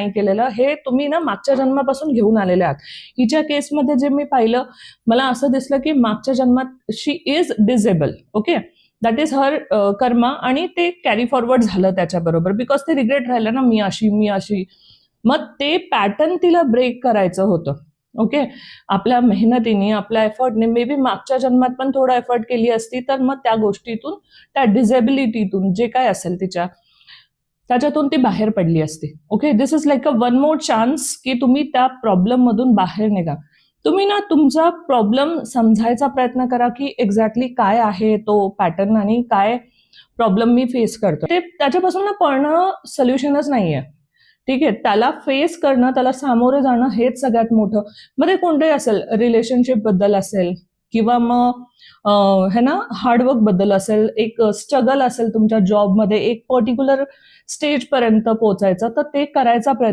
नाही केलेलं, हे तुम्ही ना मागच्या जन्मापासून घेऊन आलेले आहात. हिच्या केसमध्ये जे मी पाहिलं, मला असं दिसलं की मागच्या जन्मात she is disable. Okay, that is her karma, आणि ते कॅरी फॉरवर्ड झालं त्याच्याबरोबर, बिकॉज ते रिग्रेट राहिलं ना, मी अशी. मग ते पॅटर्न तिला ब्रेक करायचं होतं. ओके, आपल्या मेहनतीने, आपल्या एफर्टने, मे बी मागच्या जन्मात पण थोडा एफर्ट केली असती तर मग त्या गोष्टीतून, त्या डिसेबिलिटीतून जे काय असेल तिच्या, त्याच्यातून ती बाहेर पडली असते. Okay, this is like a one more chance की तुम्ही त्या प्रॉब्लेम मधून बाहेर निघा. तुम्ही ना तुमचा प्रॉब्लेम समजायचा प्रयत्न करा की एक्झॅक्टली काय आहे तो पॅटर्न आणि काय प्रॉब्लेम मी फेस करतो. ते त्याच्यापासून ना पळणं सोल्युशनच नाहीये. ठीक आहे, त्याला फेस करणं, त्याला सामोरे जाणं हेच सगळ्यात मोठं. मग ते कोणतंही असेल, रिलेशनशिप बद्दल असेल किंवा मग है ना हार्डवर्क बद्दल असेल, एक स्ट्रगल असेल तुमच्या जॉबमध्ये, एक पर्टिक्युलर स्टेज पर्यंत पोहोचायचं, तर ते करायचा प्रयत्न